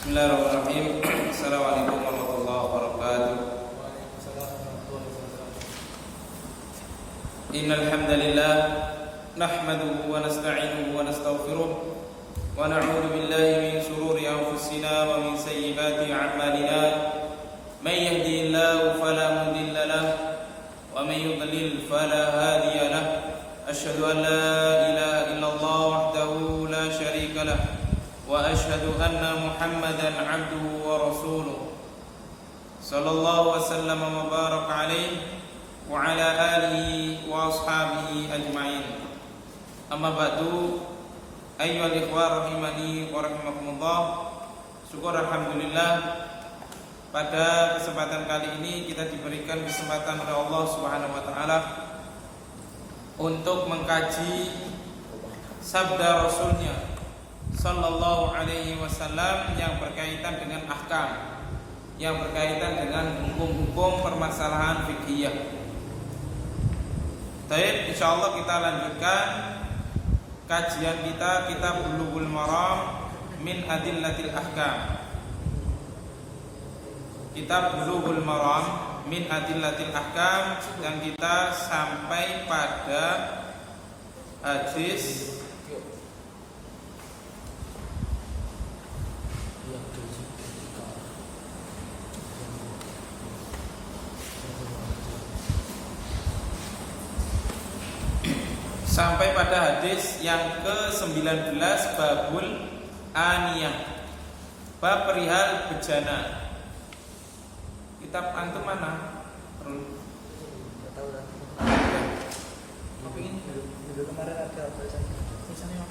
Bismillahirrahmanirrahim. Assalamualaikum warahmatullahi wabarakatuh. Innal hamdalillah nahmaduhu wa nasta'inuhu wa nastaghfiruh wa na'udzu billahi min shururi anfusina wa min sayyiati a'malina. May yahdihillahu fala mudilla lahu wa may yudlil fala hadiya lahu. Asyhadu an la ilaha illallah wahdahu la syarika lahu wa asyhadu anna Muhammadan 'abduhu wa rasuluh. Sallallahu wasallam wa baraka alaihi wa ala alihi wa ashabihi ajma'in. Amma ba'du, ayyuhal ikhwah rahimani wa rahimakumullah. Syukur alhamdulillah, pada kesempatan kali ini kita diberikan kesempatan oleh Allah Subhanahu wa taala untuk mengkaji sabda Rasulnya Sallallahu alaihi wasallam yang berkaitan dengan ahkam, yang berkaitan dengan hukum-hukum permasalahan fikih. Baik, insyaallah kita lanjutkan kajian kita kitab Bulughul Maram min Adillatil Ahkam. Kitab Bulughul Maram min Adillatil Ahkam, dan kita sampai pada hadis yang ke-19, babul aniyah, bab perihal bejana. Kitab antum mana? Kemarin ada baca tulisannya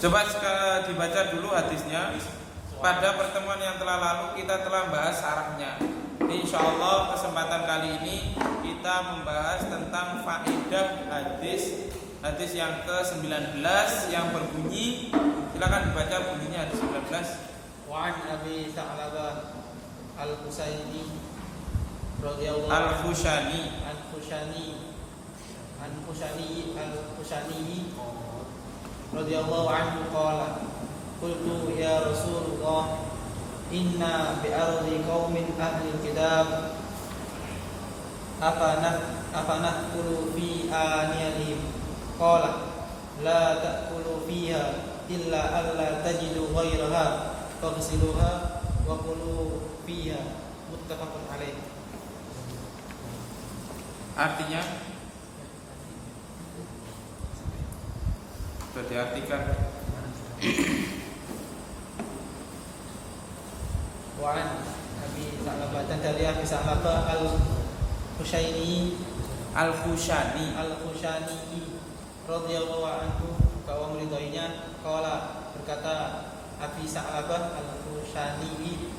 Coba dibaca dulu hadisnya. Pada pertemuan yang telah lalu kita telah bahas syarahnya. Insyaallah kesempatan kali ini kita membahas tentang faedah hadis yang ke-19 yang berbunyi, silakan dibaca bunyinya hadis 19. Wa an Abi Sa'labah Al-Husaini radhiyallahu radhiyallahu anhu qala qultu ya Rasulullah inna bi ardi qaumin ahli kitab afanakulu fi aniyahim qala la ta'kulu fiha illa alla tajidu ghairaha faghsiluha wa kulu fiha, muttafaqun alaih. Artinya sudah diartikan. Wa'an Abi Sa'labah, dan dari Abi Sa'labah Al-Husaini radhiyallahu anhu, bahwa meridhoinya, qala, berkata Abi Sa'labah Al-Husaini,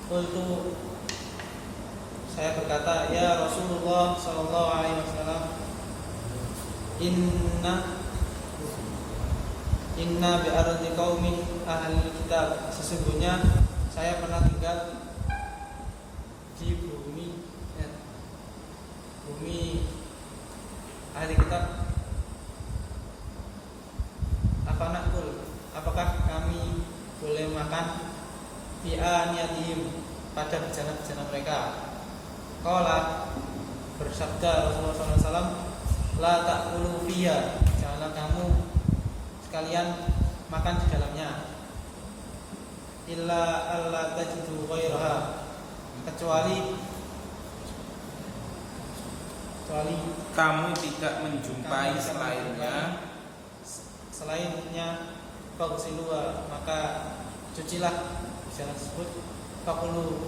qultu, saya berkata, ya Rasulullah sallallahu alaihi wasallam, inna bi ardi qaumin ahli kitab, sesungguhnya saya pernah tinggal di bumi ahli kitab. Apakah kami boleh makan fi aniyatihim, pada bejana-bejana mereka? Qala, bersabda Rasulullah SAW, la ta'kulu fiha, janganlah kamu sekalian makan di dalamnya, illa alla tajidu ghairaha, kecuali kamu tidak menjumpai selainnya, faghsiluha, maka cucilah bejana tersebut, fakulu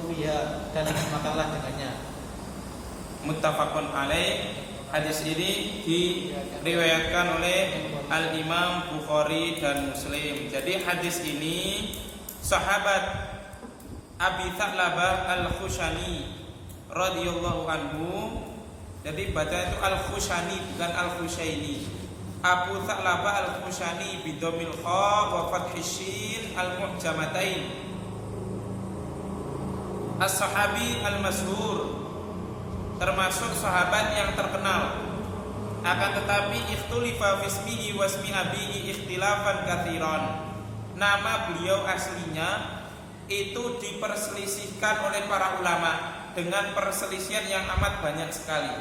fiha, dan makanlah dengannya. Muttafaqun alaih. Hadis ini diriwayatkan oleh Al-Imam Bukhari dan Muslim. Jadi hadis ini sahabat Abi Sa'labah Al-Khushani radhiyallahu anhu. Jadi baca itu Al-Khushani bukan Al-Khushaini. Abu Sa'labah Al-Khushani bidhamil kha wa fathis shin al-mu'jamatain. As-sahabi al-masyhur, termasuk sahabat yang terkenal. Akan tetapi ikhtulifa fismihi wasmi abihi ikhtilafan katsiran. Nama beliau aslinya itu diperselisihkan oleh para ulama dengan perselisihan yang amat banyak sekali.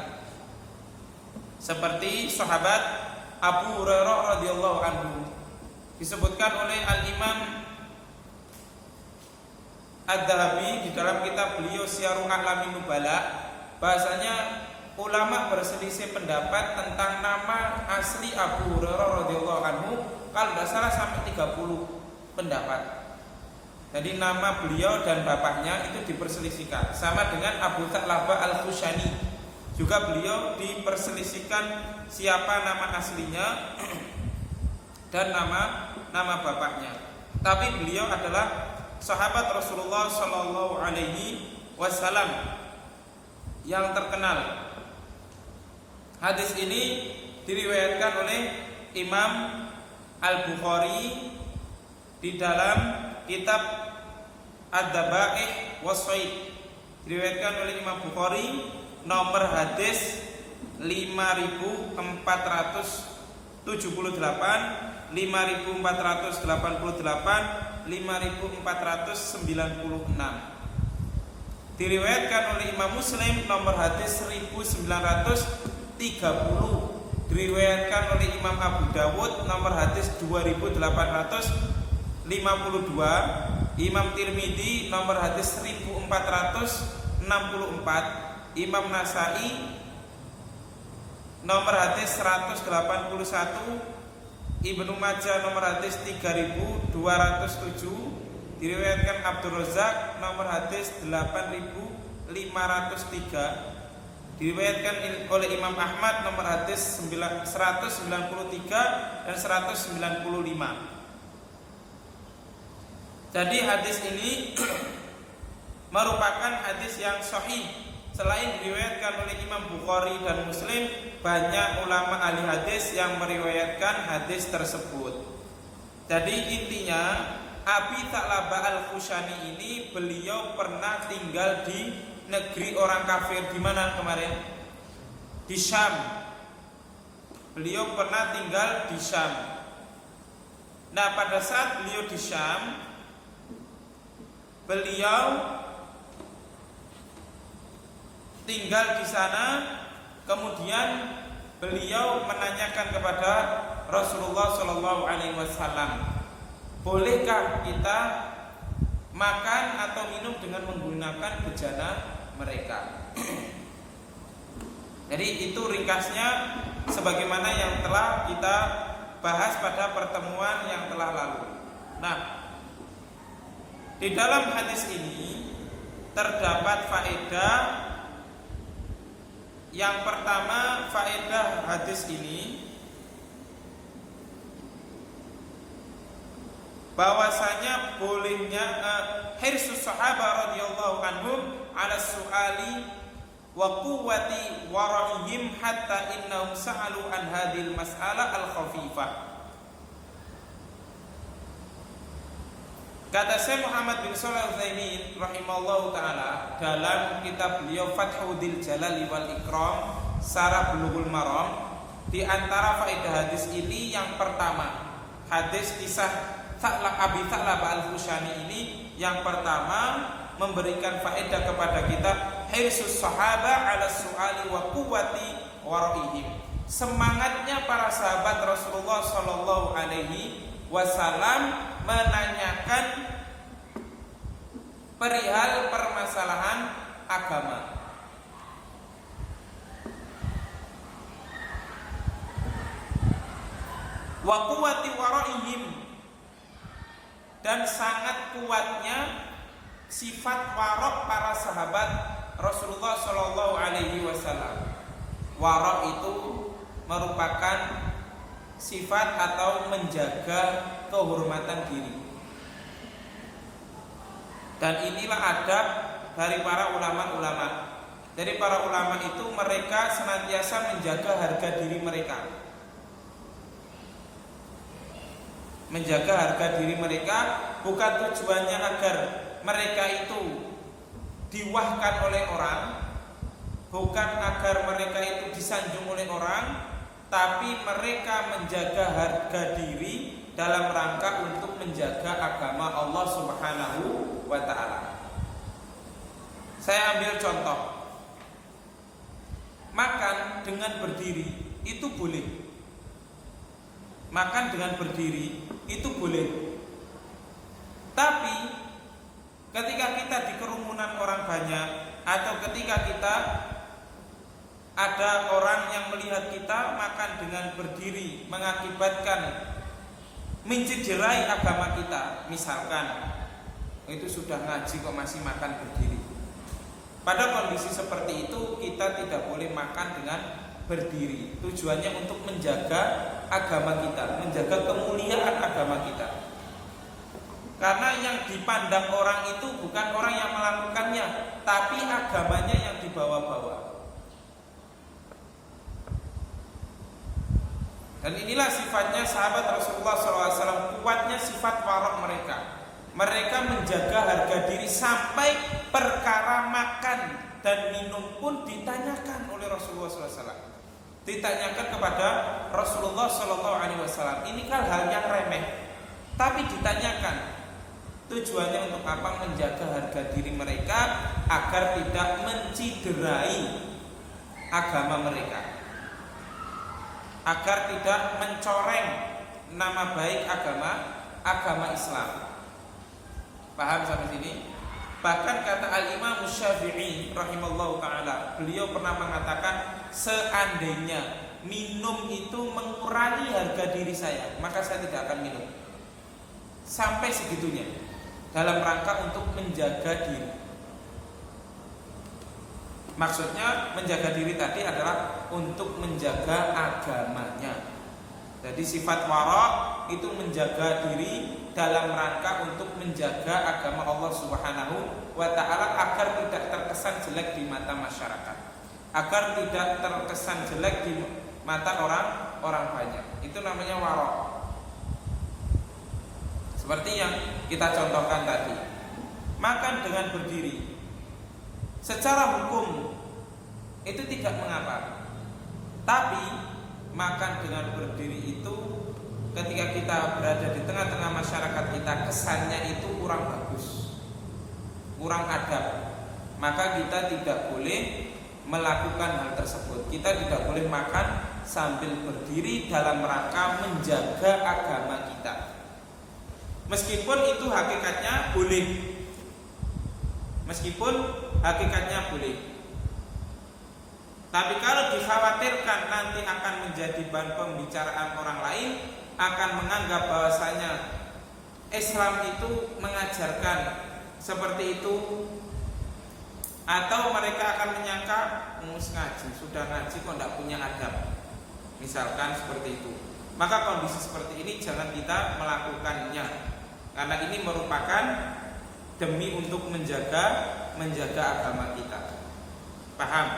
Seperti sahabat Abu Hurairah radhiyallahu anhu, disebutkan oleh Al-Imam Ad-Dhahabi di dalam kitab beliau Syiarul A'lamin Nubala, bahasanya ulama berselisih pendapat tentang nama asli Abu Hurairah radhiyallahu anhu, kalau tidak salah sampai 30 pendapat. Jadi nama beliau dan bapaknya itu diperselisihkan. Sama dengan Abu Tha'labah Al-Khushani, juga beliau diperselisihkan siapa nama aslinya dan nama bapaknya. Tapi beliau adalah sahabat Rasulullah Sallallahu Alaihi Wasallam yang terkenal. Hadis ini diriwayatkan oleh Imam Al-Bukhari di dalam kitab Ad-Dabaih Was-Shayd. Diriwayatkan oleh Imam Bukhari nomor hadis 5478, 5488, 5496. Diriwayatkan oleh Imam Muslim nomor hadis 1930. Diriwayatkan oleh Imam Abu Dawud nomor hadis 2852, Imam Tirmidzi nomor hadis 1464, Imam Nasai nomor hadis 181, Ibnu Majah nomor hadis 3207, diriwayatkan Abdul Razak nomor hadis 8503, diriwayatkan oleh Imam Ahmad nomor hadis 193 dan 195. Jadi hadis ini merupakan hadis yang sahih. Selain diriwayatkan oleh Imam Bukhari dan Muslim, banyak ulama ahli hadis yang meriwayatkan hadis tersebut. Jadi intinya Abi Tha'labah Al-Khushani ini beliau pernah tinggal di negeri orang kafir. Di mana kemarin? Di Syam. Beliau pernah tinggal di Syam. Nah, pada saat beliau di Syam, beliau tinggal di sana, kemudian beliau menanyakan kepada Rasulullah Shallallahu Alaihi Wasallam, bolehkah kita makan atau minum dengan menggunakan bejana mereka? Jadi itu ringkasnya sebagaimana yang telah kita bahas pada pertemuan yang telah lalu. Nah, di dalam hadis ini terdapat faedah. Yang pertama, faedah hadis ini bahwasanya bolehnya hirsus sahabat radhiyallahu anhum ala su'ali wa quwwati wara'ihim hatta innahum sa'alu an hadhil mas'alah al-khafifah. Kata Syekh Muhammad bin Shalih Al-Utsaimin rahimahullahu taala dalam kitab beliau Fathul Jalali wal Ikram Syarah Bulughul Maram, di antara faedah hadis ini yang pertama, hadis kisah Abi Tha'labah Al-Khushani ini yang pertama memberikan faedah kepada kita hirsus sahabah ala su'ali wa quwwati wara'ihim. Semangatnya para sahabat Rasulullah sallallahu alaihi wasallam menanyakan perihal permasalahan agama. Wa quwwati wara'ihim, dan sangat kuatnya sifat warok para sahabat Rasulullah Shallallahu Alaihi Wasallam. Warok itu merupakan sifat atau menjaga kehormatan diri. Dan inilah adab dari para ulama-ulama. Jadi para ulama itu mereka senantiasa menjaga harga diri mereka. Menjaga harga diri mereka bukan tujuannya agar mereka itu diwahkan oleh orang, bukan agar mereka itu disanjung oleh orang, tapi mereka menjaga harga diri dalam rangka untuk menjaga agama Allah Subhanahu wa ta'ala. Saya ambil contoh. Makan dengan berdiri itu boleh. Makan dengan berdiri itu boleh. Tapi ketika kita di kerumunan orang banyak, atau ketika kita ada orang yang melihat kita makan dengan berdiri mengakibatkan mencederai agama kita, misalkan itu sudah ngaji kok masih makan berdiri. Pada kondisi seperti itu kita tidak boleh makan dengan berdiri. Tujuannya untuk menjaga agama kita, menjaga kemuliaan agama kita. Karena yang dipandang orang itu bukan orang yang melakukannya, tapi agamanya yang dibawa-bawa. Dan inilah sifatnya sahabat Rasulullah SAW, kuatnya sifat warok mereka. Mereka menjaga harga diri sampai perkara makan dan minum pun ditanyakan oleh Rasulullah SAW. Ditanyakan kepada Rasulullah SAW. Ini kan hal yang remeh, tapi ditanyakan. Tujuannya untuk apa? Menjaga harga diri mereka agar tidak menciderai agama mereka, agar tidak mencoreng nama baik agama Islam. Paham sampai sini? Bahkan kata Al-Imam Syafi'i rahimallahu ta'ala, beliau pernah mengatakan, seandainya minum itu mengurangi harga diri saya, maka saya tidak akan minum. Sampai segitunya, dalam rangka untuk menjaga diri. Maksudnya menjaga diri tadi adalah untuk menjaga agamanya. Jadi sifat wara itu menjaga diri dalam rangka untuk menjaga agama Allah Subhanahu wa ta'ala agar tidak terkesan jelek di mata masyarakat, agar tidak terkesan jelek di mata orang banyak. Itu namanya wara. Seperti yang kita contohkan tadi, makan dengan berdiri secara hukum itu tidak mengapa. Tapi makan dengan berdiri itu ketika kita berada di tengah-tengah masyarakat kita, kesannya itu kurang bagus, kurang adab. Maka kita tidak boleh melakukan hal tersebut. Kita tidak boleh makan sambil berdiri dalam rangka menjaga agama kita. Meskipun itu hakikatnya boleh, meskipun hakikatnya boleh, tapi kalau dikhawatirkan nanti akan menjadi bahan pembicaraan orang lain, akan menganggap bahwasanya Islam itu mengajarkan seperti itu, atau mereka akan menyangka ngaji, sudah ngaji kok tidak punya adab, misalkan seperti itu. Maka kondisi seperti ini jangan kita melakukannya, karena ini merupakan demi untuk menjaga agama kita. Paham?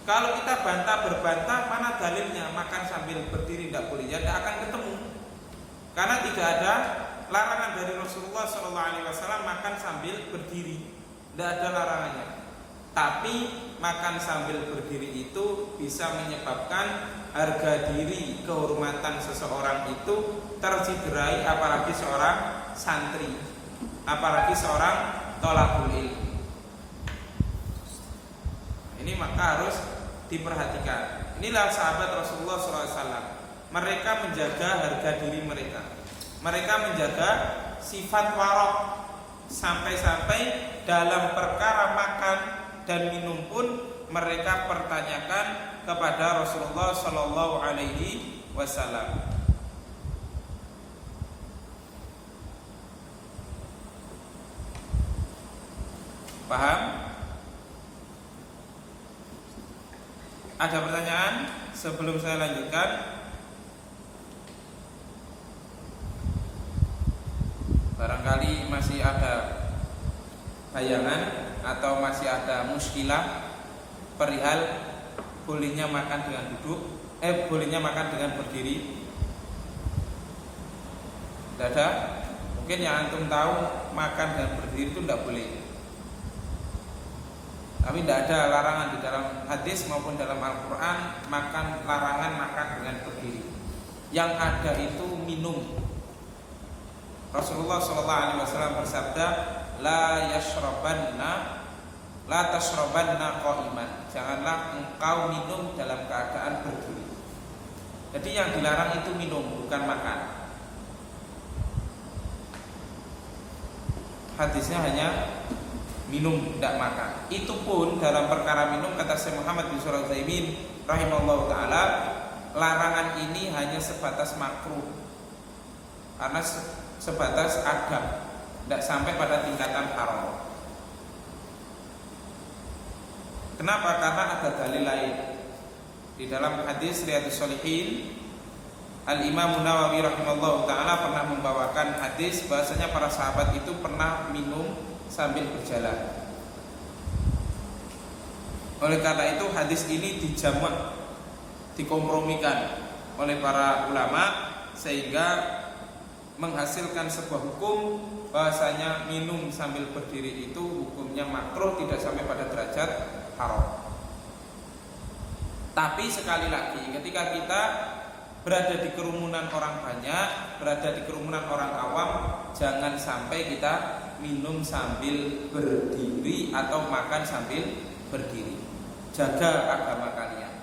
Kalau kita berbantah, mana dalilnya makan sambil berdiri tidak boleh? Ya tidak akan ketemu. Karena tidak ada larangan dari Rasulullah SAW makan sambil berdiri, tidak ada larangannya. Tapi makan sambil berdiri itu bisa menyebabkan harga diri, kehormatan seseorang itu tercederai, apalagi seorang santri, apalagi seorang thalabul ilmi. Ini maka harus diperhatikan. Inilah sahabat Rasulullah SAW. Mereka menjaga harga diri mereka. Mereka menjaga sifat warok, sampai-sampai dalam perkara makan dan minum pun mereka pertanyakan kepada Rasulullah Sallallahu Alaihi Wasallam. Paham? Ada pertanyaan sebelum saya lanjutkan? Barangkali masih ada bayangan atau masih ada muskilah perihal bolehnya makan dengan duduk, bolehnya makan dengan berdiri. Tidak ada? Mungkin yang antum tahu makan dengan berdiri itu tidak boleh. Tapi tidak ada larangan di dalam hadis maupun dalam Al-Quran larangan makan dengan berdiri. Yang ada itu minum. Rasulullah SAW bersabda, la tashrabanna qa'iman. Janganlah engkau minum dalam keadaan berdiri. Jadi yang dilarang itu minum, bukan makan. Hadisnya hanya minum, tidak makan. Itu pun dalam perkara minum, kata Syekh Muhammad bin Shalih Al-Utsaimin rahimahullah taala, larangan ini hanya sebatas makruh, karena sebatas adab, tidak sampai pada tingkatan haram. Kenapa? Karena ada dalil lain. Di dalam hadis Riyadhus Shalihin, Al-Imam Nawawi rahimahullah taala pernah membawakan hadis bahasanya para sahabat itu pernah minum sambil berjalan. Oleh karena itu hadis ini dijamak, dikompromikan oleh para ulama sehingga menghasilkan sebuah hukum bahasanya minum sambil berdiri itu hukumnya makruh, tidak sampai pada derajat haram. Tapi sekali lagi, ketika kita berada di kerumunan orang banyak, berada di kerumunan orang awam, jangan sampai kita minum sambil berdiri atau makan sambil berdiri. Jaga agama kalian.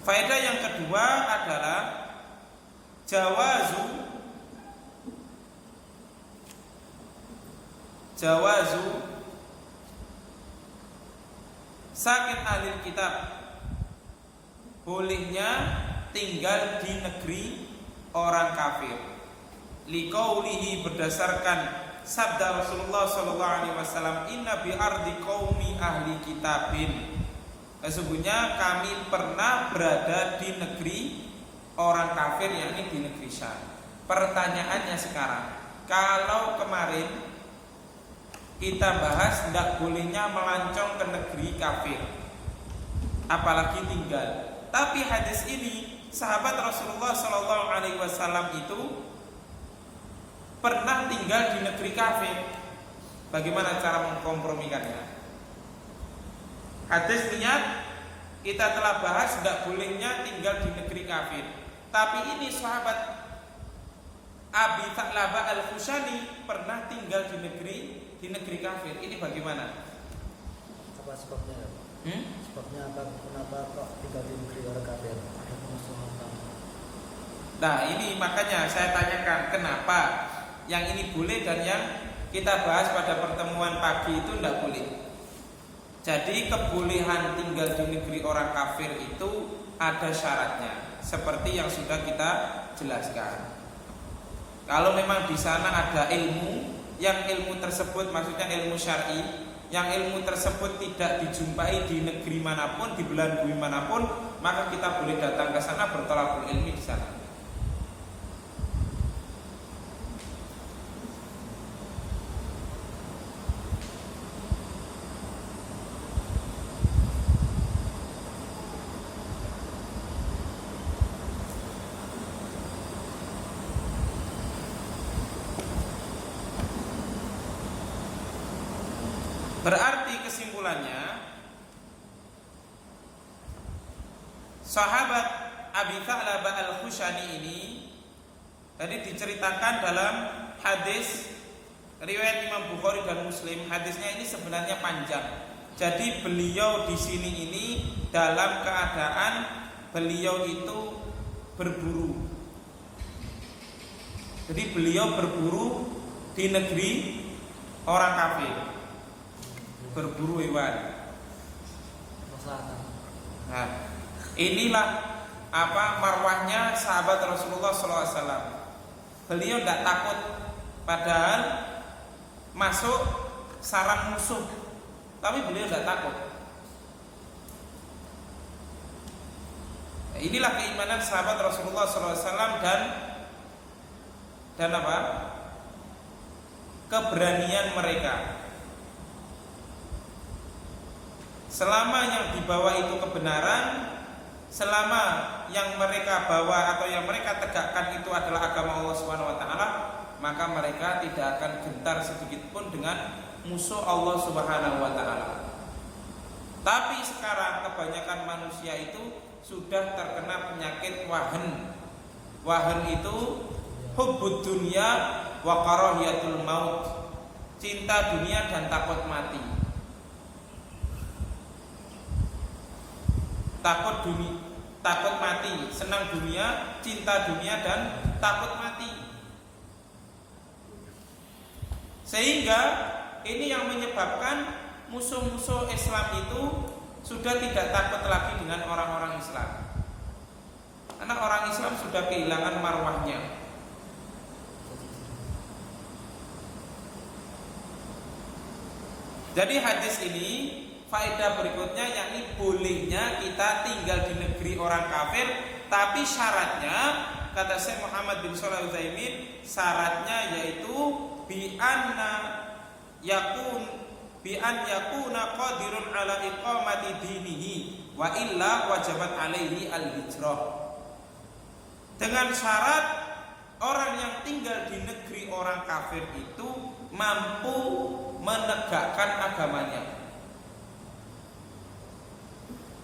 Faedah yang kedua adalah jawazu sakit ahli kitab, bolehnya tinggal di negeri orang kafir. Liqaulihi, berdasarkan sabda Rasulullah SAW, inna bi ardi qaumi ahli kitabin. Sesungguhnya kami pernah berada di negeri orang kafir, yakni di negeri Syam. Pertanyaannya sekarang, kalau kemarin kita bahas tidak bolehnya melancong ke negeri kafir, apalagi tinggal. Tapi hadis ini sahabat Rasulullah SAW itu pernah tinggal di negeri kafir. Bagaimana cara mengkompromikannya? Hadis niat kita telah bahas tidak bolehnya tinggal di negeri kafir. Tapi ini sahabat Abi Tha'labah Al-Khushani pernah tinggal di negeri kafir. Ini bagaimana? Apa sebabnya? Sebabnya apa? Kenapa kok tinggal di negeri orang kafir? Ada permasalahan. Nah, ini makanya saya tanyakan kenapa yang ini boleh dan yang kita bahas pada pertemuan pagi itu tidak boleh. Jadi kebolehan tinggal di negeri orang kafir itu ada syaratnya, seperti yang sudah kita jelaskan. Kalau memang di sana ada ilmu, yang ilmu tersebut maksudnya ilmu syar'i, yang ilmu tersebut tidak dijumpai di negeri manapun, di belahan bumi manapun, maka kita boleh datang ke sana bertolakul ilmi di sana. Berarti kesimpulannya, sahabat Abi Tha'labah Al-Khushani ini tadi diceritakan dalam hadis riwayat Imam Bukhari dan Muslim. Hadisnya ini sebenarnya panjang. Jadi beliau di sini ini dalam keadaan beliau itu berburu. Jadi beliau berburu di negeri orang kafir, berburu hewan. Nah, inilah marwahnya sahabat Rasulullah SAW. Beliau tidak takut, padahal masuk sarang musuh, tapi beliau tidak takut. Nah, inilah keimanan sahabat Rasulullah SAW dan apa? Keberanian mereka. Selama yang dibawa itu kebenaran, selama yang mereka bawa atau yang mereka tegakkan itu adalah agama Allah Subhanahu wa taala, maka mereka tidak akan gentar sedikit pun dengan musuh Allah Subhanahu wa taala. Tapi sekarang kebanyakan manusia itu sudah terkena penyakit wahan. Wahan itu hubbud dunya wa karahiyatul maut. Cinta dunia dan takut mati. Takut mati, senang dunia, cinta dunia dan takut mati. Sehingga ini yang menyebabkan musuh-musuh Islam itu sudah tidak takut lagi dengan orang-orang Islam. Karena orang Islam sudah kehilangan marwahnya. Jadi hadis ini faedah berikutnya yakni bolehnya kita tinggal di negeri orang kafir, tapi syaratnya kata Syekh Muhammad bin Shalih Al-Utsaimin, syaratnya yaitu bi an yakuna qadirun ala iqamati dinihi wa illa wajabat alaihi al-hijrah. Dengan syarat orang yang tinggal di negeri orang kafir itu mampu menegakkan agamanya.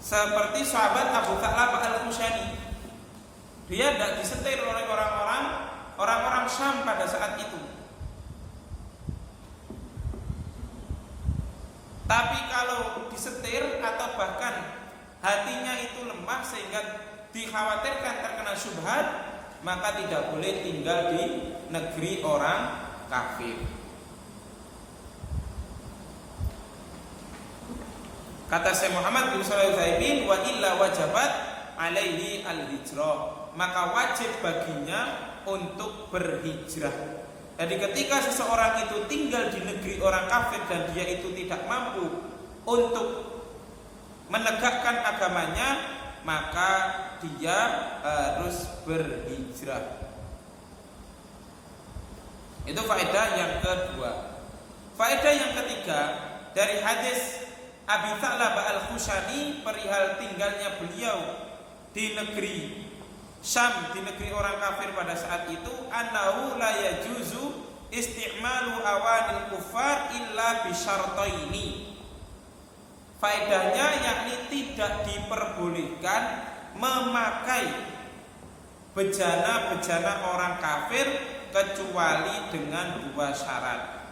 Seperti sahabat Abu Tha'labah Al-Khushani, dia tidak disetir oleh orang-orang Syam pada saat itu. Tapi kalau disetir atau bahkan hatinya itu lemah sehingga dikhawatirkan terkena syubhat, maka tidak boleh tinggal di negeri orang kafir. Kata Syekh Muhammad bin Shalih Al-Utsaimin, wa illa wajabat alaihi al-hijrah, maka wajib baginya untuk berhijrah. Jadi ketika seseorang itu tinggal di negeri orang kafir dan dia itu tidak mampu untuk menegakkan agamanya, maka dia harus berhijrah. Itu faedah yang kedua. Faedah yang ketiga dari hadis Abi Tha'labah Al-Khushani perihal tinggalnya beliau di negeri Syam, di negeri orang kafir pada saat itu, annahu la yajuzu isti'malu awanil kufar illa bisyartaini. Faedahnya yakni tidak diperbolehkan memakai bejana-bejana orang kafir kecuali dengan dua syarat.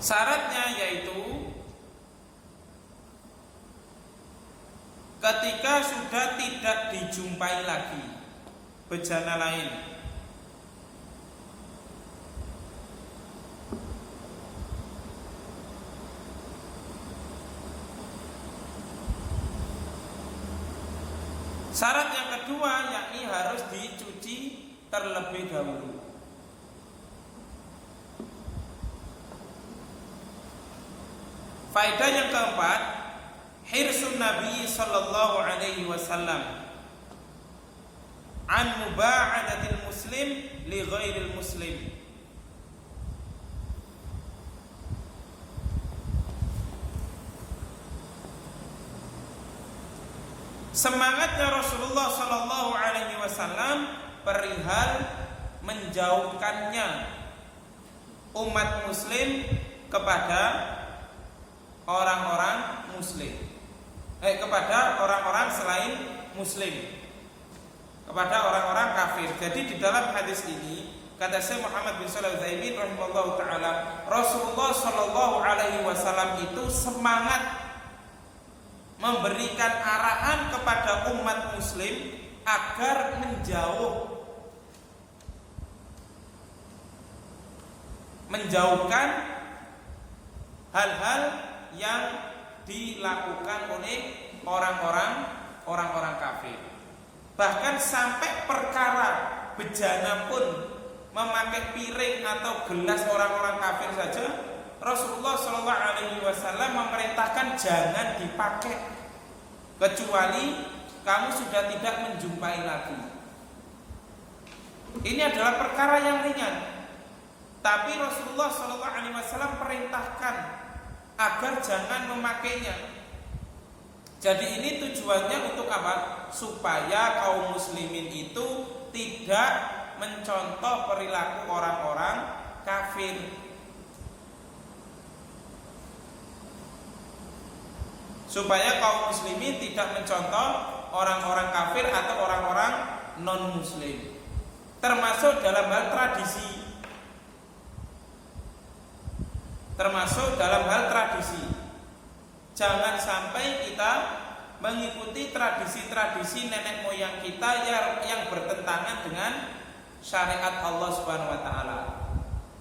Syaratnya yaitu ketika sudah tidak dijumpai lagi bejana lain. Syarat yang kedua yakni harus dicuci terlebih dahulu. Faedah yang keempat, hirsun Nabi sallallahu alaihi wasallam an muba'adatil muslim li ghairil muslim. Semangatnya Rasulullah sallallahu alaihi wasallam perihal menjauhkannya umat muslim kepada orang-orang muslim, kepada orang-orang selain muslim, kepada orang-orang kafir. Jadi di dalam hadis ini kata Syekh Muhammad bin Shalih Al-Utsaimin rahimahullahu taala, Rasulullah sallallahu alaihi wasallam itu semangat memberikan arahan kepada umat muslim agar menjauhkan hal-hal yang dilakukan oleh orang-orang kafir. Bahkan sampai perkara bejana pun, memakai piring atau gelas orang-orang kafir saja, Rasulullah SAW memerintahkan jangan dipakai kecuali kamu sudah tidak menjumpai lagi. Ini adalah perkara yang ringan. Tapi Rasulullah SAW perintahkan agar jangan memakainya. Jadi ini tujuannya untuk apa? Supaya kaum muslimin itu tidak mencontoh perilaku orang-orang kafir. Supaya kaum muslimin tidak mencontoh orang-orang kafir atau orang-orang non-muslim. Termasuk dalam hal tradisi. Jangan sampai kita mengikuti tradisi-tradisi nenek moyang kita yang bertentangan dengan syariat Allah Subhanahu wa taala.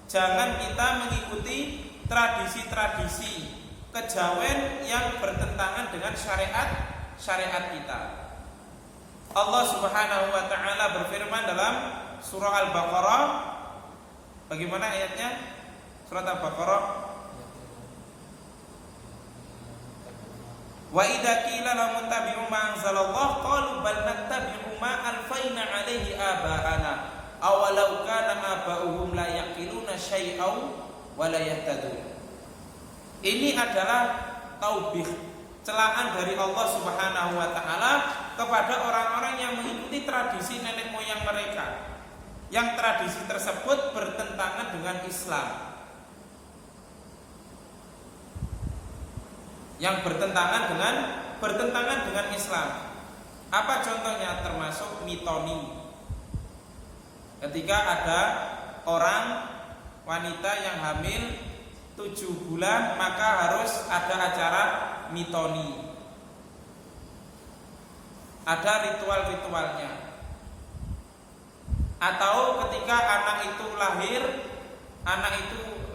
Jangan kita mengikuti tradisi-tradisi kejawen yang bertentangan dengan syariat kita. Allah Subhanahu wa taala berfirman dalam surah Al-Baqarah. Bagaimana ayatnya? Surat Al-Baqarah. Wa idza qila lahum tabi'u ma anzalallah qalu bal nattabi'u ma alfayna 'alaihi aba'ana awalau kana aba'uhum la yaqiluna syai'aw wa la yahtadun. Ini adalah taubih, celaan dari Allah Subhanahu wa taala kepada orang-orang yang mengikuti tradisi nenek moyang mereka, yang tradisi tersebut bertentangan dengan Islam. Yang bertentangan dengan Islam. Apa contohnya? Termasuk mitoni. Ketika ada orang wanita yang hamil 7 bulan, maka harus ada acara mitoni. Ada ritual-ritualnya. Atau ketika anak itu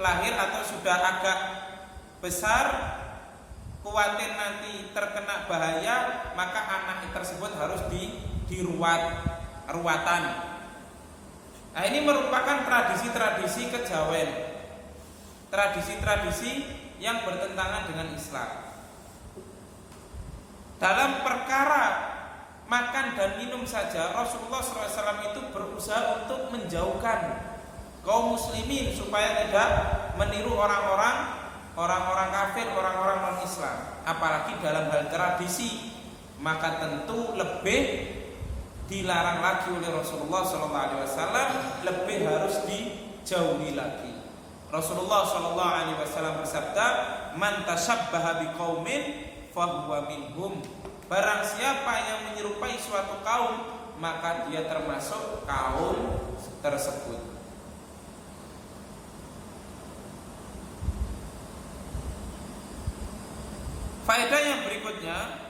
lahir atau sudah agak besar, khawatir nanti terkena bahaya, maka anak tersebut harus ruatan. Nah, ini merupakan tradisi-tradisi kejawen, tradisi-tradisi yang bertentangan dengan Islam. Dalam perkara makan dan minum saja, Rasulullah SAW itu berusaha untuk menjauhkan kaum muslimin supaya tidak meniru orang-orang kafir, orang-orang non-Islam. Apalagi dalam hal tradisi, maka tentu lebih dilarang lagi oleh Rasulullah SAW, lebih harus dijauhi lagi. Rasulullah SAW bersabda, "Man tashabbaha biqaumin fahuwa minhum." Barang siapa yang menyerupai suatu kaum, maka dia termasuk kaum tersebut. Faedah yang berikutnya,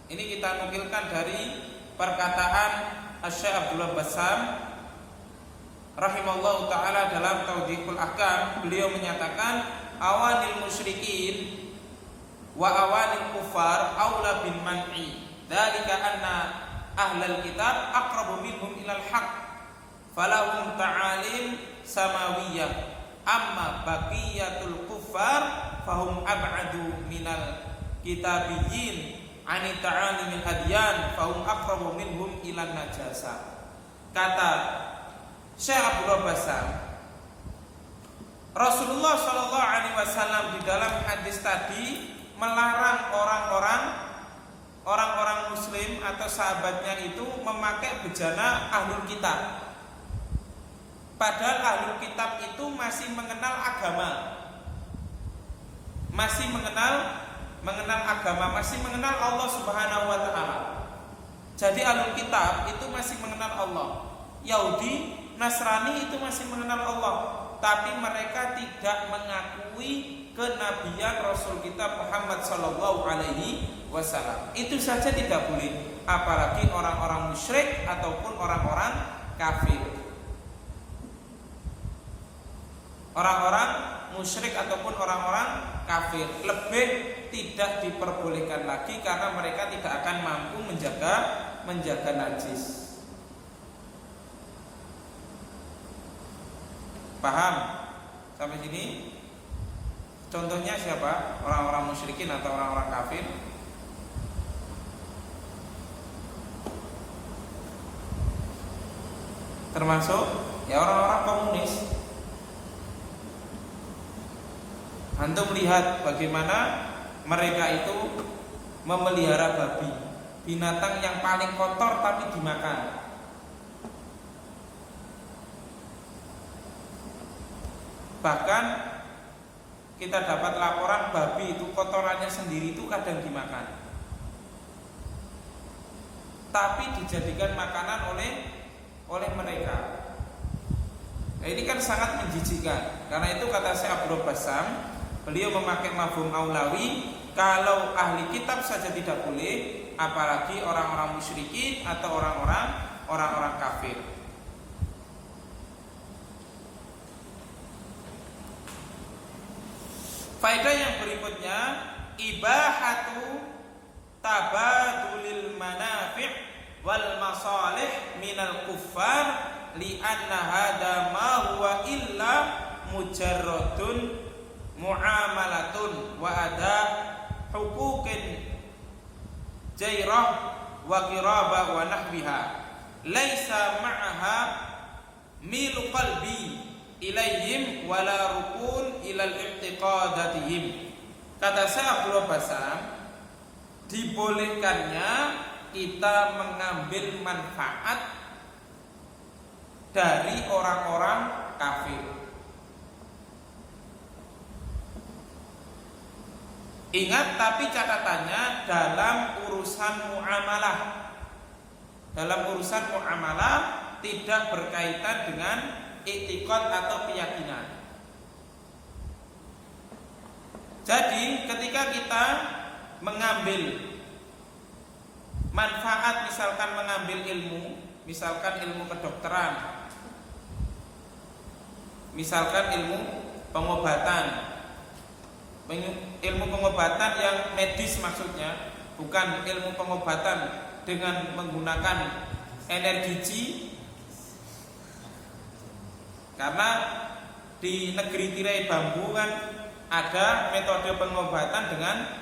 ini kita nukilkan dari perkataan Syekh Abdullah Bassam rahimallahu ta'ala dalam Tawdihul Ahkam. Beliau menyatakan awanil musyrikin wa awanil kufar aula bin man'i dzalika anna ahlal kitab aqrabu minhum ilal haq falahum ta'alim samawiyah amma baqiyatul kufar fahum ab'adu minal kitabiyyin ani ta'alimil adyan fahum aqrabu minhum ilan najasa. Kata Syekh Abdullah Bassam, Rasulullah SAW di dalam hadis tadi melarang orang-orang muslim atau sahabatnya itu memakai bejana ahlul kitab. Padahal ahlul kitab itu masih mengenal agama, masih mengenal agama, masih mengenal Allah Subhanahu wa taala. Jadi ahlul kitab itu masih mengenal Allah. Yahudi, Nasrani itu masih mengenal Allah, tapi mereka tidak mengakui kenabian Rasul kita Muhammad sallallahu alaihi wasallam. Itu saja tidak boleh, apalagi orang-orang musyrik ataupun orang-orang kafir. Orang-orang musyrik ataupun orang-orang kafir. Lebih tidak diperbolehkan lagi karena mereka tidak akan mampu menjaga najis. Paham sampai sini? Contohnya siapa? Orang-orang musyrikin atau orang-orang kafir? Termasuk ya orang-orang komunis. Antum melihat bagaimana mereka itu memelihara babi, binatang yang paling kotor tapi dimakan. Bahkan kita dapat laporan babi itu kotorannya sendiri itu kadang dimakan, tapi dijadikan makanan oleh mereka. Nah, ini kan sangat menjijikkan. Karena itu kata Syekh Abdul Bassam, beliau memakai mafhum aulawi, kalau ahli kitab saja tidak boleh, apalagi orang-orang musyrikin atau orang-orang kafir. Faedah yang berikutnya, ibahatu tabadulil manafi' wal masalih minal kuffar li'anna hada ma huwa illa mujarradun muamalatun wa ada huquqin jairah wa qirabah wa nahwiha laisa ma'aha milu qalbi ilaihim wala rukun ilal i'tiqadatihim. Kata Syekh Abdul Bassam, dibolehkannya kita mengambil manfaat dari orang-orang kafir. Ingat, tapi catatannya dalam urusan muamalah. Dalam urusan muamalah tidak berkaitan dengan i'tiqad atau keyakinan. Jadi ketika kita mengambil manfaat, misalkan mengambil ilmu, misalkan ilmu kedokteran, misalkan ilmu pengobatan yang medis maksudnya, bukan ilmu pengobatan dengan menggunakan energi Qi. Karena di negeri tirai bambu kan ada metode pengobatan dengan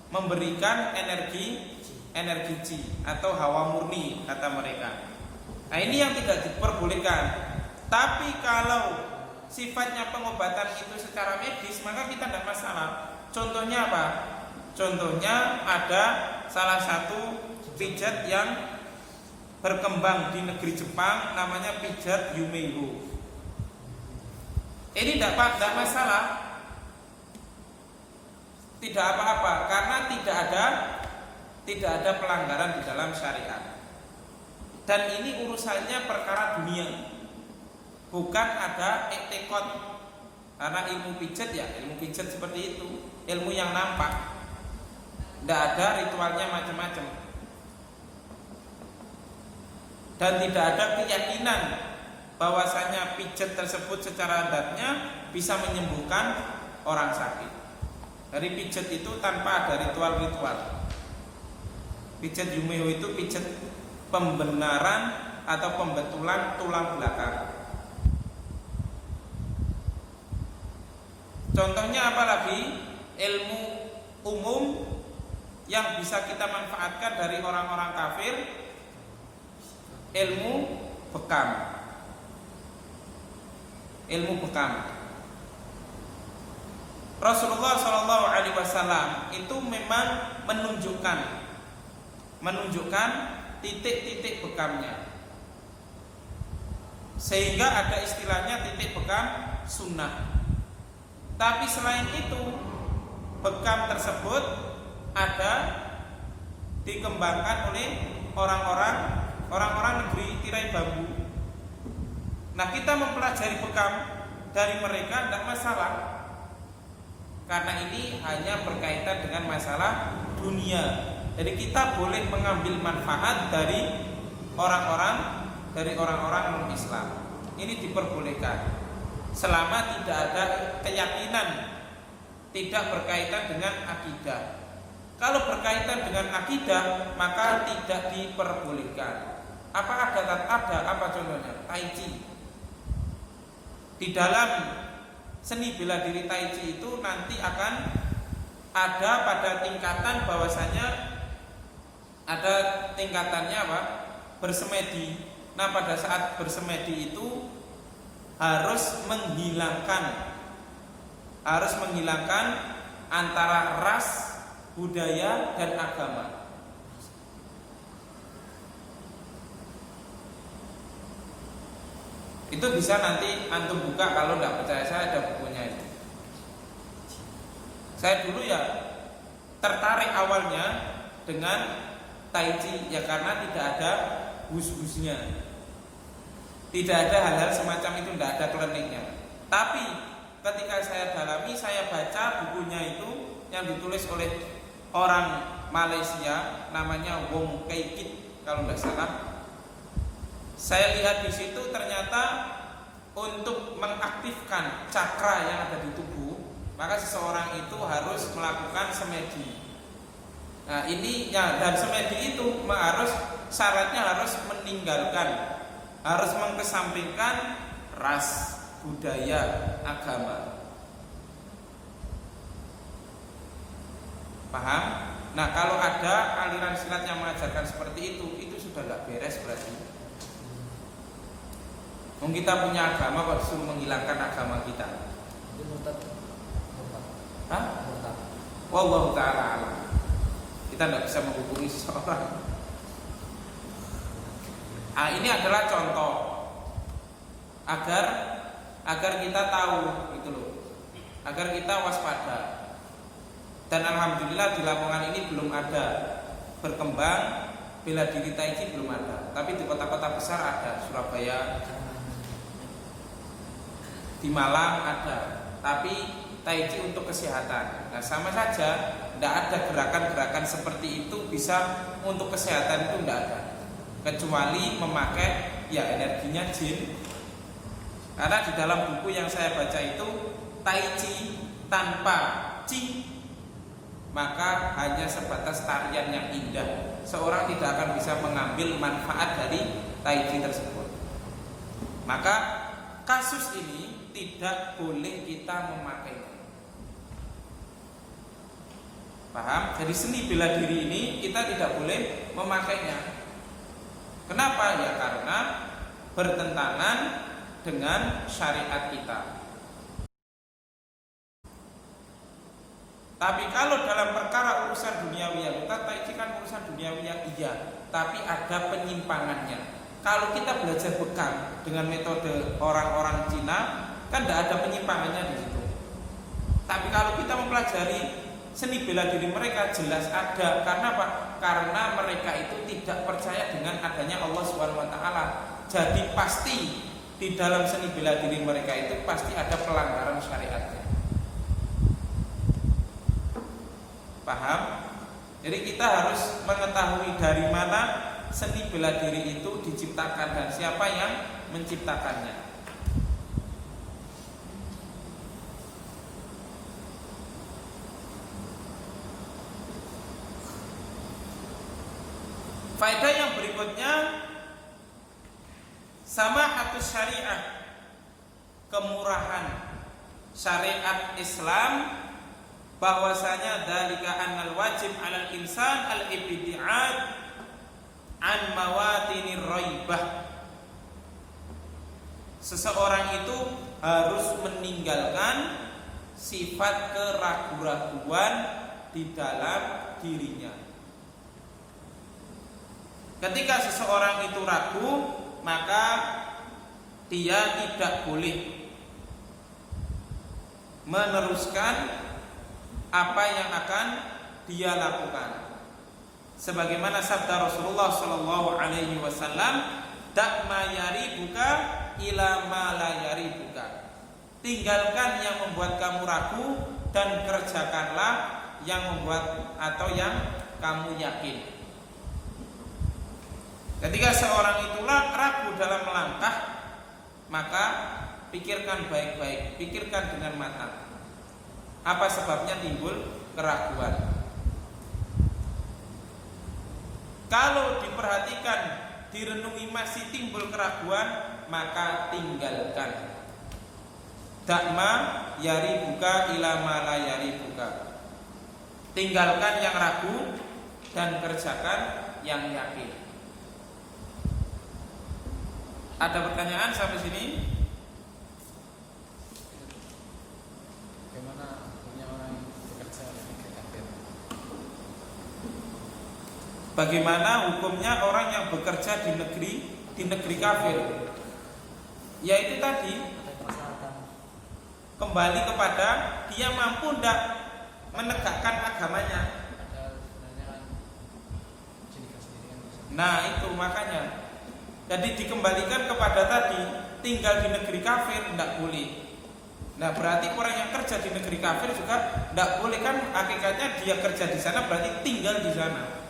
memberikan energi Qi atau hawa murni kata mereka. Nah, ini yang tidak diperbolehkan. Tapi kalau sifatnya pengobatan itu secara medis, maka kita tidak masalah. Contohnya apa? Contohnya ada salah satu pijat yang berkembang di negeri Jepang, namanya pijat Yumeiho. Ini tidak masalah, tidak apa-apa, karena tidak ada pelanggaran di dalam syariat. Dan ini urusannya perkara dunia, bukan ada i'tiqad. Karena ilmu pijat seperti itu, ilmu yang nampak, tidak ada ritualnya macam-macam, dan tidak ada keyakinan bahwasanya pijat tersebut secara adatnya bisa menyembuhkan orang sakit. Dari pijat itu tanpa ada ritual-ritual. Pijat Yumeiho itu pijat pembenaran atau pembetulan tulang belakang. Contohnya apalagi ilmu umum yang bisa kita manfaatkan dari orang-orang kafir, ilmu bekam. Rasulullah SAW itu memang menunjukkan titik-titik bekamnya, sehingga ada istilahnya titik bekam sunnah. Tapi selain itu, bekam tersebut ada dikembangkan oleh orang-orang negeri tirai bambu. Nah, kita mempelajari bekam dari mereka tidak masalah, karena ini hanya berkaitan dengan masalah dunia. Jadi kita boleh mengambil manfaat dari orang-orang non-Islam. Ini diperbolehkan. selama tidak ada keyakinan, tidak berkaitan dengan akidah. Kalau berkaitan dengan akidah maka tidak diperbolehkan. Apa ada apa contohnya? Tai Chi. Di dalam seni bela diri Tai Chi itu nanti akan ada pada tingkatan bahwasanya ada tingkatannya apa? Bersemedi. Nah, pada saat bersemedi itu harus menghilangkan antara ras, budaya dan agama. Itu bisa nanti antum buka, kalau tidak percaya saya ada bukunya itu. Saya dulu ya tertarik awalnya dengan Tai Chi ya karena tidak ada hus-husnya. Tidak ada hal-hal semacam itu, tidak ada kliniknya. Tapi ketika saya dalami, saya baca bukunya itu yang ditulis oleh orang Malaysia, namanya Wong Kei Kit kalau tidak salah. Saya lihat di situ ternyata untuk mengaktifkan cakra yang ada di tubuh, maka seseorang itu harus melakukan semedi. Nah ini ya, dan semedi itu syaratnya harus meninggalkan, harus mengesampingkan ras, budaya, agama. Paham? Nah kalau ada aliran silat yang mengajarkan seperti itu sudah nggak beres berarti. Kita punya agama kok disuruh menghilangkan agama kita. Itu murtad. Hah? Murtad. Wallahu ta'ala alam. Kita tidak bisa menghubungi seseorang. Ini adalah contoh agar kita tahu gitu loh, agar kita waspada. Dan alhamdulillah di Lamongan ini belum ada berkembang bela diri Tai Chi, belum ada. Tapi di kota-kota besar ada, Surabaya, di Malang ada. Tapi Tai Chi untuk kesehatan. Nah sama saja, tidak ada gerakan-gerakan seperti itu bisa untuk kesehatan, itu tidak ada. Kecuali memakai ya energinya jin. Karena di dalam buku yang saya baca itu Tai Chi tanpa Chi maka hanya sebatas tarian yang indah. Seorang tidak akan bisa mengambil manfaat dari Tai Chi tersebut. Maka kasus ini tidak boleh kita memakainya. Paham? Jadi seni bela diri ini kita tidak boleh memakainya. Kenapa? Ya karena bertentangan dengan syariat kita. Tapi kalau dalam perkara urusan duniawi, kita Tai Chi kan urusan duniawi iya, tapi ada penyimpangannya. Kalau kita belajar bekam dengan metode orang-orang Cina, kan tidak ada penyimpangannya di situ. Tapi kalau kita mempelajari seni bela diri mereka, jelas ada. Karena apa? Karena mereka itu tidak percaya dengan adanya Allah SWT. Jadi pasti di dalam seni bela diri mereka itu pasti ada pelanggaran syariatnya. Paham? Jadi kita harus mengetahui dari mana seni bela diri itu diciptakan dan siapa yang menciptakannya. Faedah yang berikutnya, samahatus syariah, kemurahan syariat Islam, bahwasanya dalika annal wajib 'alal insan al-ibti'ad an mawatinir raibah. Seseorang itu harus meninggalkan sifat keraguan-raguan di dalam dirinya. Ketika seseorang itu ragu, maka dia tidak boleh meneruskan apa yang akan dia lakukan. Sebagaimana sabda Rasulullah sallallahu alaihi wasallam, "Da' ma yaribuka ila ma la yaribuka." Tinggalkan yang membuat kamu ragu dan kerjakanlah yang membuat atau yang kamu yakin. Ketika seorang itu ragu dalam melangkah, maka pikirkan baik-baik, pikirkan dengan matang. Apa sebabnya timbul keraguan? Kalau diperhatikan, direnungi masih timbul keraguan, maka tinggalkan. Dakma yari buka ilama la yari buka. Tinggalkan yang ragu dan kerjakan yang yakin. Ada pertanyaan sampai sini? Bagaimana punya orang yang bekerja di negeri kafir? Bagaimana hukumnya orang yang bekerja di negeri kafir? Yaitu tadi, kembali kepada dia mampu tidak menegakkan agamanya. Nah itu makanya, jadi dikembalikan kepada tadi, tinggal di negeri kafir tidak boleh. Nah berarti orang yang kerja di negeri kafir juga tidak boleh, kan hakikatnya dia kerja di sana berarti tinggal di sana.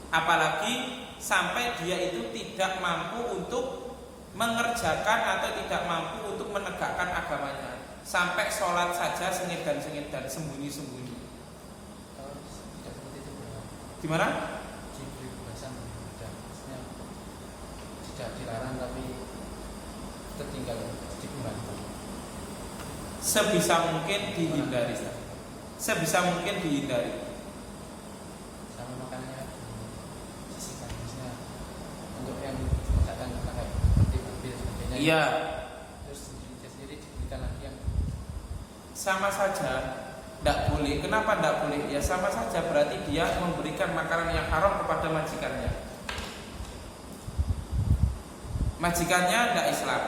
Apalagi sampai dia itu tidak mampu untuk mengerjakan atau tidak mampu untuk menegakkan agamanya. Sampai sholat saja sengit-dan sembunyi-sembunyi. Kalau tidak seperti itu Gimana? diberi kebebasan, maksudnya tidak dilarang tapi tertinggal dibantu. Sebisa mungkin dihindari. Sebisa mungkin dihindari. Sama makanannya disisihkan, maksudnya untuk yang misalkan pakai seperti mobil sebagainya. Iya. Terus dia sendiri diberikan lagi yang Sama saja, tidak boleh. Kenapa tidak boleh? Ya sama saja, berarti dia memberikan makanan yang haram kepada majikannya. Majikannya tidak Islam,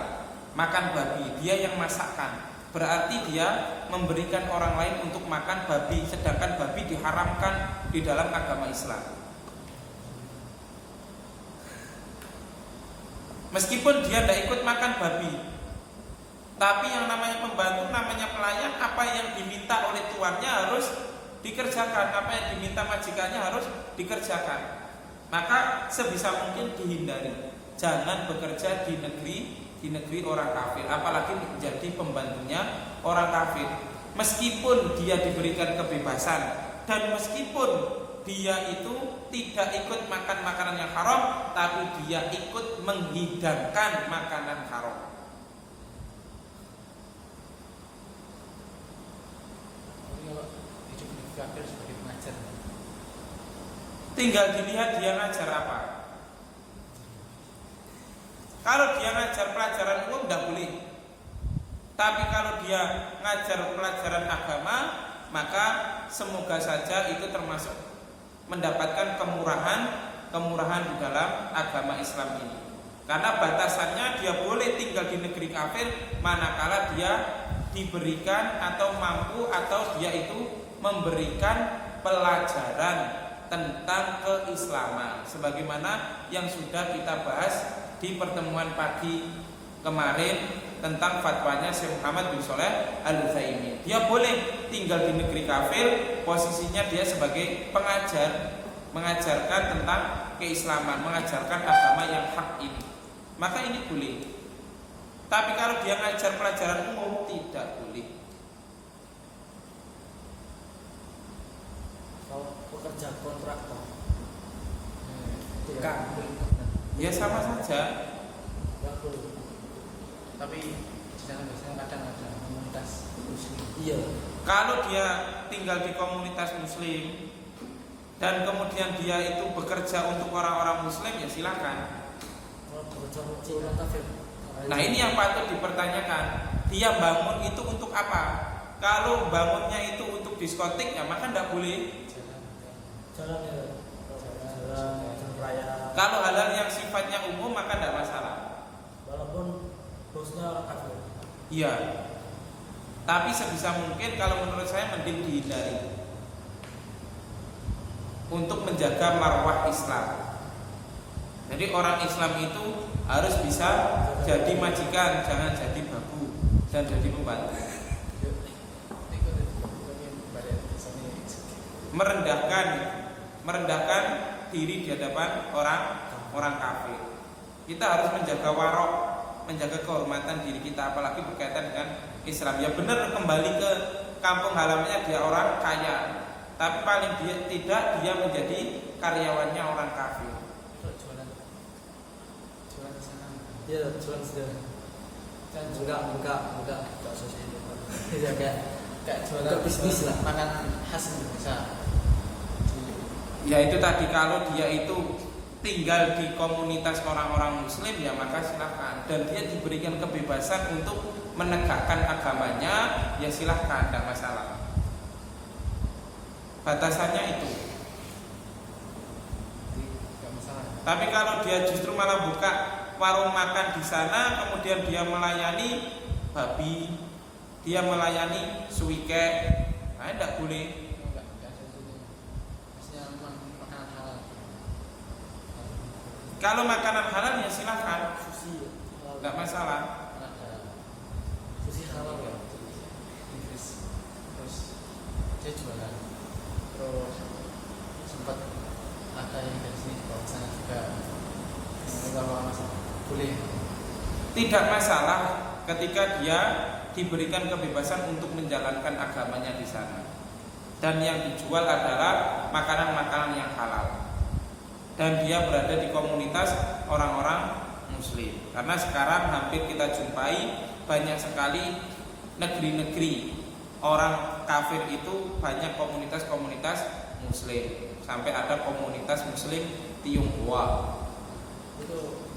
makan babi, dia yang masakkan. Berarti dia memberikan orang lain untuk makan babi, sedangkan babi diharamkan di dalam agama Islam. Meskipun dia tidak ikut makan babi, tapi yang namanya pembantu, namanya pelayan, apa yang diminta oleh tuannya harus dikerjakan, apa yang diminta majikannya harus dikerjakan. Maka sebisa mungkin dihindari, jangan bekerja di negeri orang kafir, apalagi menjadi pembantunya orang kafir. Meskipun dia diberikan kebebasan dan meskipun dia itu tidak ikut makan makanan yang haram, tapi dia ikut menghidangkan makanan haram. kalau hidup di kafir sebagai pengajar. Tinggal dilihat dia ngajar apa. Kalau dia ngajar pelajaran umum tidak boleh. Tapi kalau dia ngajar pelajaran agama, maka semoga saja itu termasuk mendapatkan kemurahan di dalam agama Islam ini. Karena batasannya dia boleh tinggal di negeri kafir manakala dia diberikan atau mampu atau dia itu memberikan pelajaran tentang keislaman, sebagaimana yang sudah kita bahas di pertemuan pagi kemarin tentang fatwanya Syekh Muhammad bin Shalih Al-Utsaimin. Dia boleh tinggal di negeri kafir, posisinya dia sebagai pengajar, mengajarkan tentang keislaman, mengajarkan agama yang hak ini. Maka ini boleh. Tapi kalau dia ngajar pelajaran umum tidak boleh. Kalau pekerja kontraktor, Tukang. Ya sama saja. nggak boleh. Tapi di sana biasanya kadang ada komunitas muslim. Iya. Kalau dia tinggal di komunitas muslim dan kemudian dia itu bekerja untuk orang-orang muslim, ya silakan. Kalau bekerja untuk orang kafir. Nah ini yang patut dipertanyakan. Dia bangun itu untuk apa? Kalau bangunnya itu untuk diskotik, ya maka tidak boleh. Jalan ya. Jalan raya. Kalau hal-hal yang sifatnya umum maka tidak masalah. Walaupun bosnya orang kafir. Iya. Tapi sebisa mungkin kalau menurut saya mending dihindari untuk menjaga marwah Islam. Jadi orang Islam itu harus bisa jadi majikan, jangan jadi babu dan jadi pembantu. Merendahkan diri di hadapan orang kafir. Kita harus menjaga warok, menjaga kehormatan diri kita, apalagi berkaitan dengan Islam. Ya benar, kembali ke kampung halamannya dia orang kaya, tapi paling tidak dia menjadi karyawannya orang kafir. Jualan di sana. Iya, jualan sederhana. Enggak sosial. Ya kayak jualan bisnis lah, makanan khas Indonesia. Ya itu tadi, kalau dia itu tinggal di komunitas orang-orang muslim ya maka silahkan, dan dia diberikan kebebasan untuk menegakkan agamanya ya silahkan, tidak masalah. Batasannya itu. Enggak masalah. Tapi kalau dia justru malah buka warung makan di sana, kemudian dia melayani babi, dia melayani suike, nah tidak boleh. Enggak ada itu. Maksudnya makanan halal. Kalau makanan halal ya silahkan, sushi. nggak masalah. Sushi halal ya. Inggris. Terus dia jualan. Terus sempat ada yang dari sini dibawa ke sana juga. Kalau masalah boleh. Tidak masalah ketika dia diberikan kebebasan untuk menjalankan agamanya di sana, dan yang dijual adalah makanan-makanan yang halal, dan dia berada di komunitas orang-orang muslim. Karena sekarang hampir kita jumpai banyak sekali negeri-negeri orang kafir itu banyak komunitas-komunitas muslim, sampai ada komunitas muslim Tionghoa. Itu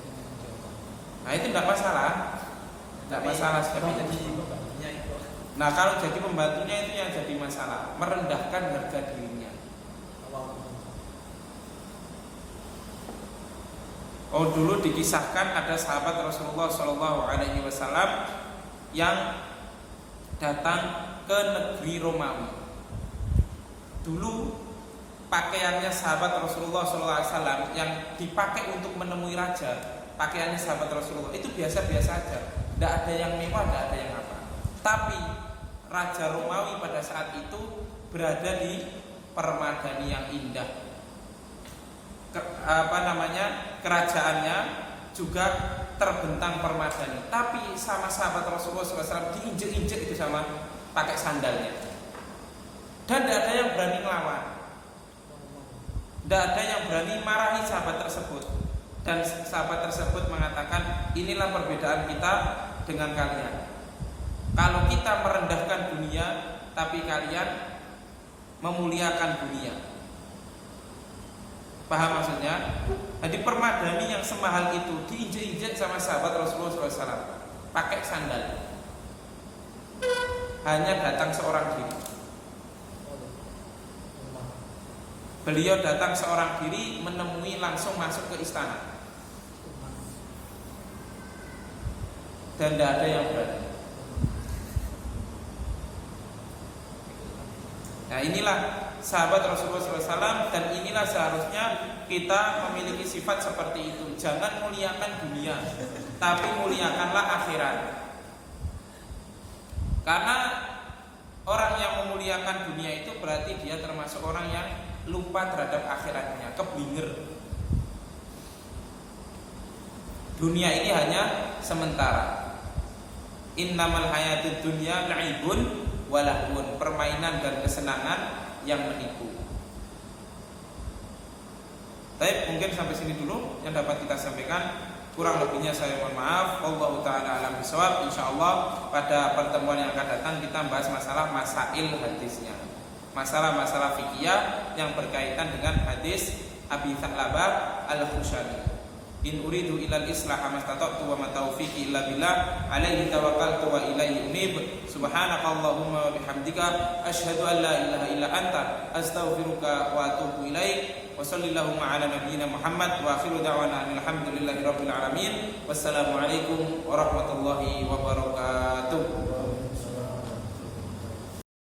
Nah itu tidak masalah, tidak masalah seperti itu. Nah kalau jadi pembantunya itu yang jadi masalah, merendahkan harga dirinya. Oh dulu dikisahkan ada sahabat Rasulullah SAW yang datang ke negeri Romawi. Dulu pakaiannya sahabat Rasulullah SAW yang dipakai untuk menemui raja, pakaiannya sahabat Rasulullah itu biasa-biasa aja, tidak ada yang mewah, tidak ada yang apa. Tapi raja Romawi pada saat itu berada di permadani yang indah. Kerajaannya juga terbentang permadani, tapi sama sahabat Rasulullah SAW diinjek-injek itu sama pakai sandalnya, dan tidak ada yang berani melawan, tidak ada yang berani marahi sahabat tersebut. Dan sahabat tersebut mengatakan, inilah perbedaan kita dengan kalian. Kalau kita merendahkan dunia, tapi kalian memuliakan dunia. Paham maksudnya? Jadi permadani yang semahal itu diinjek-injek sama sahabat Rasulullah SAW pakai sandal. Hanya datang seorang diri. Beliau datang seorang diri, menemui, langsung masuk ke istana, dan tidak ada yang berani. Nah inilah sahabat Rasulullah SAW, dan inilah seharusnya kita memiliki sifat seperti itu. Jangan muliakan dunia, tapi muliakanlah akhirat. Karena orang yang memuliakan dunia itu berarti dia termasuk orang yang lupa terhadap akhiratnya, keblinger. Dunia ini hanya sementara. Innamal hayatud dunya la'ibun walahun, permainan dan kesenangan yang menipu. Baik, mungkin sampai sini dulu yang dapat kita sampaikan. Kurang lebihnya saya mohon maaf. Wallahu ta'ala alam bisawab. Insyaallah pada pertemuan yang akan datang kita bahas masalah masail hadisnya, masalah-masalah fikih yang berkaitan dengan hadis Abi Tha'labah Al-Khushani. In uridu ilal islah mastata'tu wa ma taufiqi illa billah alaihi tawakkaltu wa ilaihi unib. Subhanakallahumma wa bihamdika asyhadu an la ilaha illa anta astaghfiruka wa atubu ilaik. Wa sallallahu ala nabiyyina Muhammad wa akhiru da'wana alhamdulillahi rabbil alamin. Wassalamu alaikum warahmatullahi wabarakatuh.